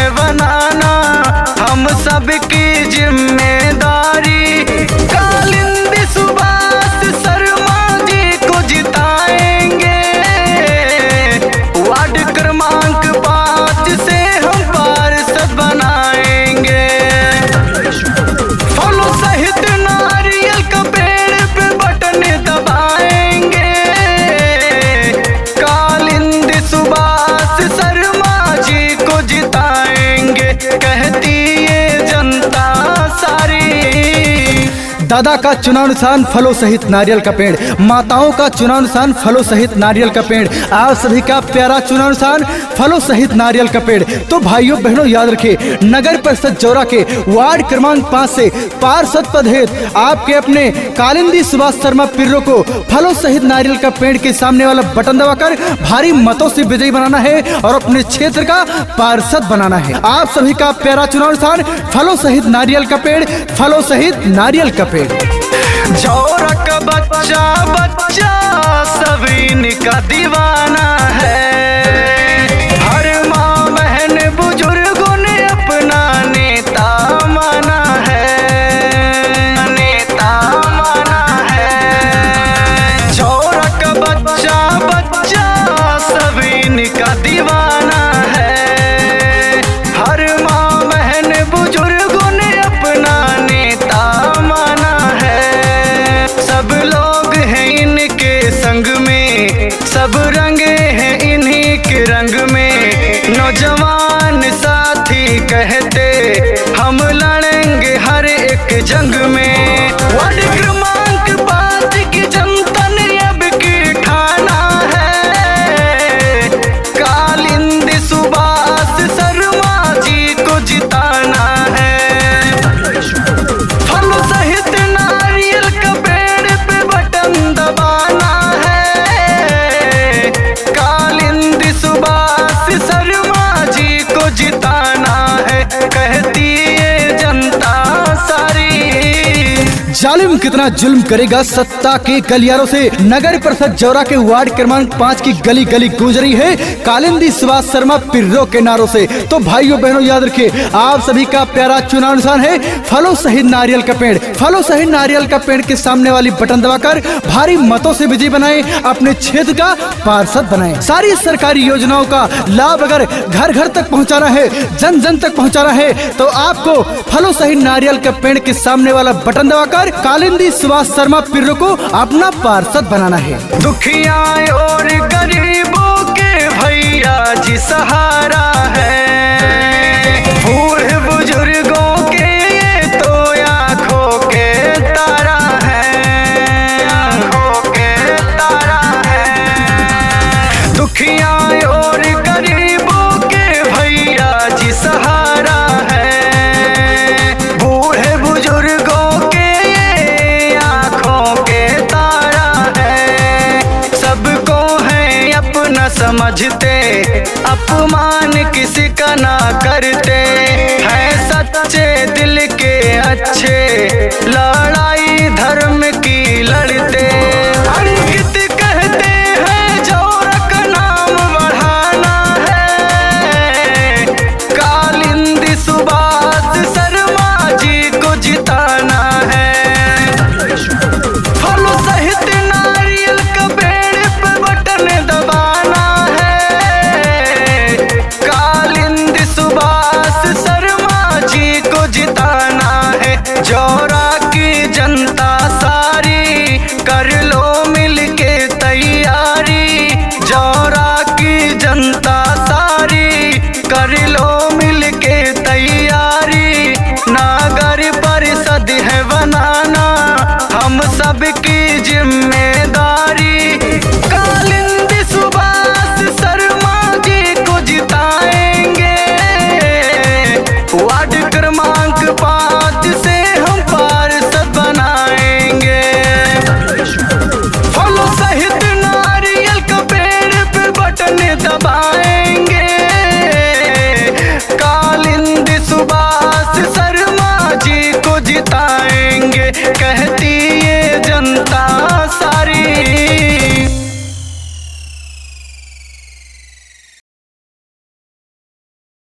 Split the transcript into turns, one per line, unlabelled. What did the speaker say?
है बनाना हम सबकी जिम्मेदारी। कालिंदी सुभाष शर्मा जी को जिताएंगे, वार्ड क्रमांक 5 से हम पार्षद बनाएंगे। फलों सहित नारियल का पेड़ पे बटन दबाएंगे, कालिंदी सुभाष शर्मा जी को जिताएंगे, कहती ये जनता सारी।
दादा का चुनाव निशान फलों सहित नारियल का पेड़, माताओं का चुनाव निशान फलों सहित नारियल का पेड़, आप सभी का प्यारा चुनाव निशान फलों सहित नारियल का पेड़। तो भाइयों बहनों याद रखिए, नगर परिषद जौरा के वार्ड क्रमांक 5 से पार्षद पद हेतु आपके अपने कालिंदी सुभाष शर्मा पिर्रो को फलों सहित नारियल का पेड़ के सामने वाला बटन दबाकर भारी मतों से विजयी बनाना है और अपने क्षेत्र का पार्षद बनाना है। आप सभी का प्यारा चुनाव निशान फलों सहित नारियल का पेड़, फलों सहित नारियल का पेड़।
जौरा का बच्चा बच्चा सब इनका दीवाना है, हर माँ बहन बुजुर्गों ने अपना नेता माना है, नेता माना है। जौरा का बच्चा बच्चा सब इनका दीवाना है, हर माँ बहन बुजुर्गों ने अपना नेता माना है। सब लोग हैं इनके संग में, सब रंगे हैं इन्हीं के रंग में, नौजवान साथी कहते हम लड़ेंगे हर एक जंग में। वार्ड क्रमांक 5 की जनता ने अब की ठाना है, कालिंदी सुभाष शर्मा जी को जिताना है। फलों सहित नारियल का पेड़ पे बटन दबाना है, कालिंदी सुभाष शर्मा जी को जिताना है, कहती ये जनता सारी।
जालिम कितना जुल्म करेगा सत्ता के गलियारों से। नगर परिषद जौरा के वार्ड क्रमांक 5 की गली गली गूंज रही है कालिंदी सुभाष शर्मा पिर्रो के नारों से। तो भाइयों बहनों याद रखिए, आप सभी का प्यारा चुनाव निशान है फलों सहित नारियल का पेड़, फलों सहित नारियल का पेड़ के सामने वाली बटन दबाकर भारी मतों से विजयी बनाए, अपने क्षेत्र का पार्षद बनाए। सारी सरकारी योजनाओं का लाभ अगर घर घर तक पहुंचाना है, जन जन तक पहुंचाना है, तो आपको फलों सहित नारियल के पेड़ के सामने वाला बटन दबाकर कालिंदी सुभाष शर्मा पिर्रो को अपना पार्षद बनाना है।
दुखिया और गरीबों के भैया जी सहारा है, बूढ़े बुजुर्गों के ये तो आँखों के तारा है, आँखों के तारा है। दुखिया और गरीबों के भैया जी सहारा है, बूढ़े बुजुर्गों के ये आँखों के तारा है। सबको है अपना समझते, अपमान किसी का ना करते, हैं सच्चे दिल के अच्छे, लड़ाई धर्म की लड़ते। अंकित कहते हैं जौरा का नाम बढ़ाना है, कालिंदी सुभाष शर्मा जी को जिताना है। फलों सहित नारियल का पेड़ पे बटन दबाना है, कालिंदी सुभाष शर्मा जी को जिताना है। जौरा की जनता सारी कर लो मिलके तैयारी, जौरा की जनता सारी कर लो मिलके तैयारी। नगर परिषद है बनाना हम सबकी जिम्मेदारी।